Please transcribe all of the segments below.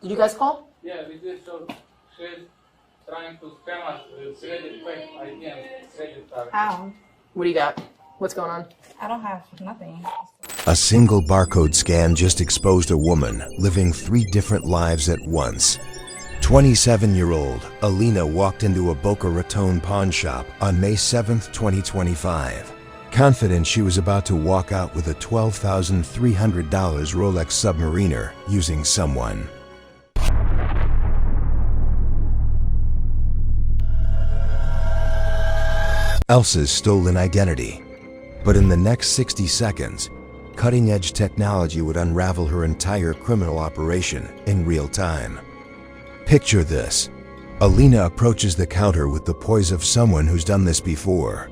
Did you guys call? Yeah, we just so she's trying to scam us with credit fake ID and credit card. How? What do you got? What's going on? I don't have nothing. A single barcode scan just exposed a woman living 3 different lives at once. 27-year-old Alina walked into a Boca Raton pawn shop on May 7, 2025. Confident she was about to walk out with a $12,300 Rolex Submariner using someone. Elsa's stolen identity. But in the next 60 seconds, cutting-edge technology would unravel her entire criminal operation in real time. Picture this. Alina approaches the counter with the poise of someone who's done this before.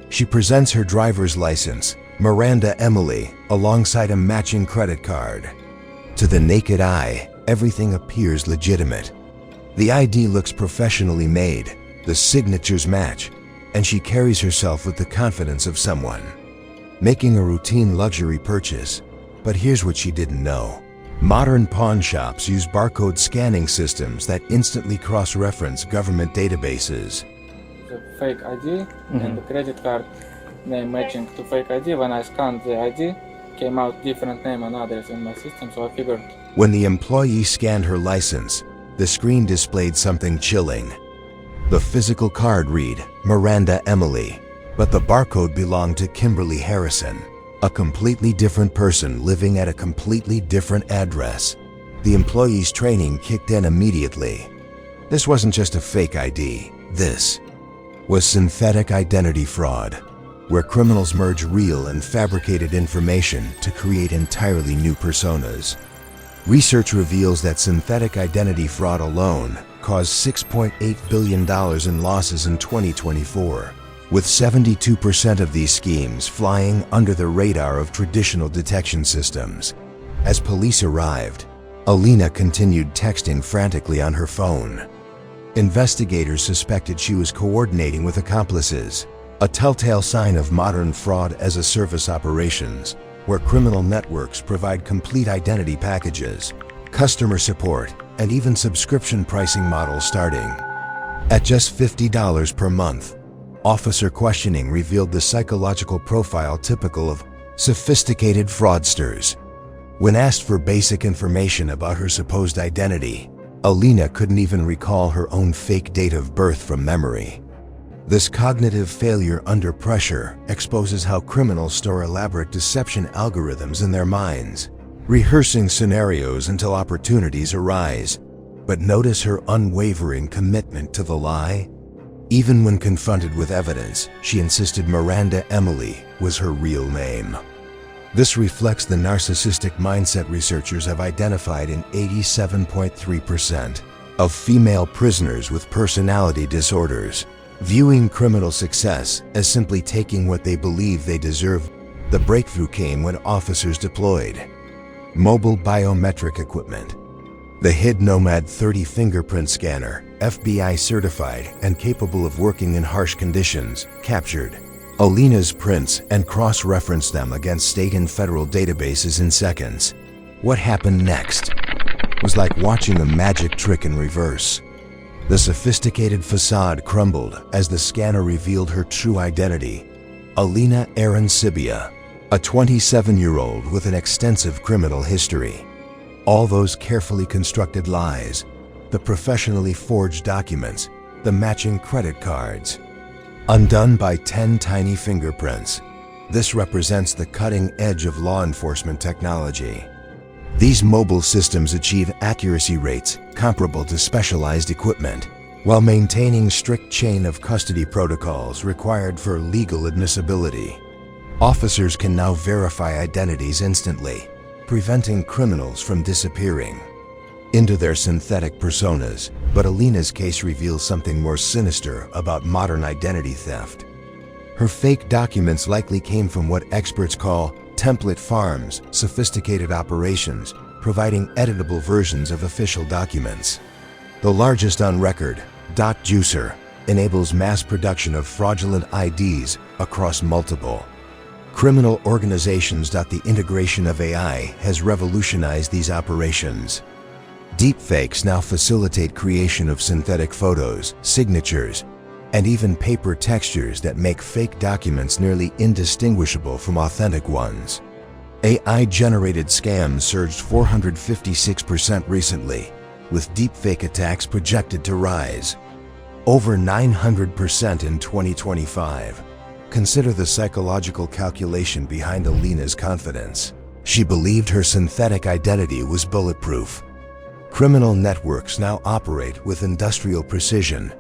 She presents her driver's license, Miranda Emily, alongside a matching credit card. To the naked eye, everything appears legitimate. The ID looks professionally made, the signatures match, and she carries herself with the confidence of someone, making a routine luxury purchase. But here's what she didn't know. Modern pawn shops use barcode scanning systems that instantly cross-reference government databases. The fake ID and the credit card name matching to fake ID. When I scanned the ID, came out different name and address in my system, so I figured. When the employee scanned her license, the screen displayed something chilling. The physical card read, Miranda Emily, but the barcode belonged to Kimberly Harrison, a completely different person living at a completely different address. The employee's training kicked in immediately. This wasn't just a fake ID. This was synthetic identity fraud, where criminals merge real and fabricated information to create entirely new personas. Research reveals that synthetic identity fraud alone caused $6.8 billion in losses in 2024, with 72% of these schemes flying under the radar of traditional detection systems. As police arrived, Alina continued texting frantically on her phone. Investigators suspected she was coordinating with accomplices, a telltale sign of modern fraud-as-a-service operations, where criminal networks provide complete identity packages, customer support, and even subscription pricing models starting at just $50 per month. Officer questioning revealed the psychological profile typical of sophisticated fraudsters. When asked for basic information about her supposed identity, Alina couldn't even recall her own fake date of birth from memory. This cognitive failure under pressure exposes how criminals store elaborate deception algorithms in their minds, rehearsing scenarios until opportunities arise. But notice her unwavering commitment to the lie. Even when confronted with evidence, she insisted Miranda Emily was her real name. This reflects the narcissistic mindset researchers have identified in 87.3% of female prisoners with personality disorders, viewing criminal success as simply taking what they believe they deserve. The breakthrough came when officers deployed mobile biometric equipment. The HID Nomad 30 fingerprint scanner, FBI certified and capable of working in harsh conditions, captured Alina's prints and cross-referenced them against state and federal databases in seconds. What happened next was like watching a magic trick in reverse. The sophisticated facade crumbled as the scanner revealed her true identity: Alina Arancibia, a 27-year-old with an extensive criminal history. All those carefully constructed lies, the professionally forged documents, the matching credit cards, undone by 10 tiny fingerprints. This represents the cutting edge of law enforcement technology. These mobile systems achieve accuracy rates comparable to specialized equipment, while maintaining strict chain of custody protocols required for legal admissibility. Officers can now verify identities instantly, preventing criminals from disappearing into their synthetic personas. But Alina's case reveals something more sinister about modern identity theft. Her fake documents likely came from what experts call template farms, sophisticated operations, providing editable versions of official documents. The largest on record, Dot Juicer, enables mass production of fraudulent IDs across multiple Criminal organizations. The integration of AI has revolutionized these operations. Deepfakes now facilitate creation of synthetic photos, signatures, and even paper textures that make fake documents nearly indistinguishable from authentic ones. AI-generated scams surged 456% recently, with deepfake attacks projected to rise over 900% in 2025. Consider the psychological calculation behind Alina's confidence. She believed her synthetic identity was bulletproof. Criminal networks now operate with industrial precision,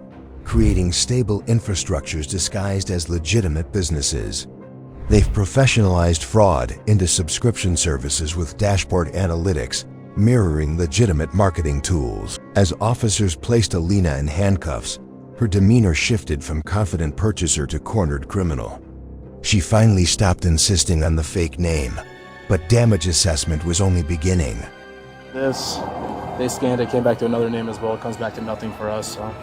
creating stable infrastructures disguised as legitimate businesses. They've professionalized fraud into subscription services with dashboard analytics, mirroring legitimate marketing tools. As officers placed Alina in handcuffs, her demeanor shifted from confident purchaser to cornered criminal. She finally stopped insisting on the fake name, but damage assessment was only beginning. They scanned it, came back to another name as well. It comes back to nothing for us, so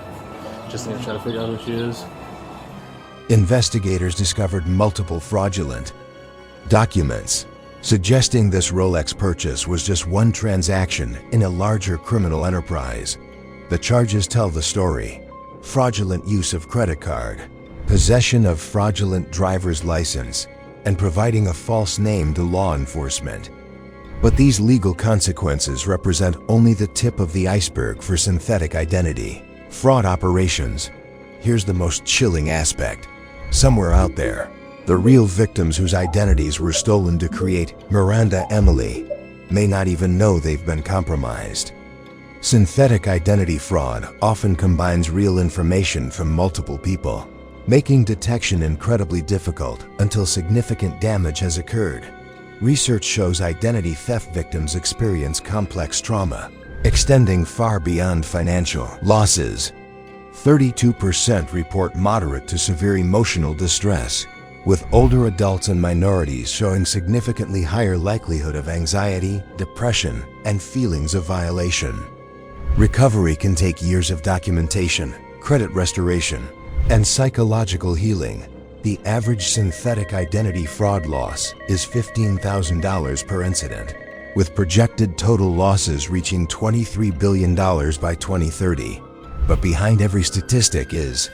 just need to try to figure out who she is. Investigators discovered multiple fraudulent documents, suggesting this Rolex purchase was just one transaction in a larger criminal enterprise. The charges tell the story: fraudulent use of credit card, possession of fraudulent driver's license, and providing a false name to law enforcement. But these legal consequences represent only the tip of the iceberg for synthetic identity fraud operations. Here's the most chilling aspect. Somewhere out there, the real victims whose identities were stolen to create Miranda Emily may not even know they've been compromised. Synthetic identity fraud often combines real information from multiple people, making detection incredibly difficult until significant damage has occurred. Research shows identity theft victims experience complex trauma, extending far beyond financial losses. 32% report moderate to severe emotional distress, with older adults and minorities showing significantly higher likelihood of anxiety, depression, and feelings of violation. Recovery can take years of documentation, credit restoration, and psychological healing. The average synthetic identity fraud loss is $15,000 per incident, with projected total losses reaching $23 billion by 2030. But behind every statistic is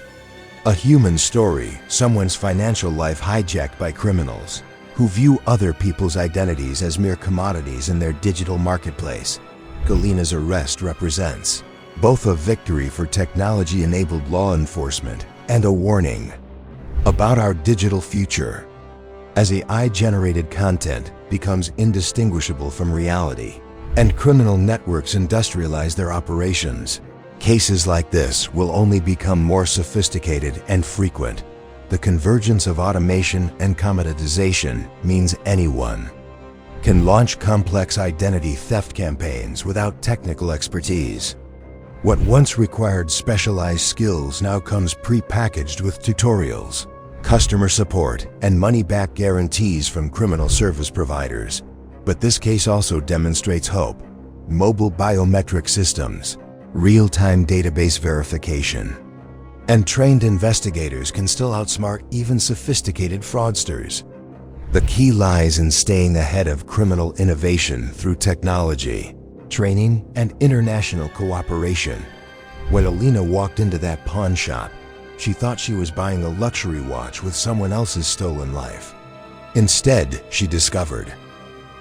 a human story, someone's financial life hijacked by criminals who view other people's identities as mere commodities in their digital marketplace. Alina's arrest represents both a victory for technology-enabled law enforcement and a warning about our digital future. As AI-generated content becomes indistinguishable from reality and criminal networks industrialize their operations, cases like this will only become more sophisticated and frequent. The convergence of automation and commoditization means anyone can launch complex identity theft campaigns without technical expertise. What once required specialized skills now comes pre-packaged with tutorials, customer support, and money-back guarantees from criminal service providers. But this case also demonstrates hope. Mobile biometric systems, real-time database verification, and trained investigators can still outsmart even sophisticated fraudsters. The key lies in staying ahead of criminal innovation through technology, training, and international cooperation. When Alina walked into that pawn shop, she thought she was buying a luxury watch with someone else's stolen life. Instead, she discovered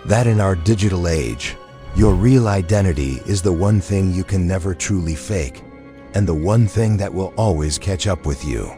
that in our digital age, your real identity is the one thing you can never truly fake, and the one thing that will always catch up with you.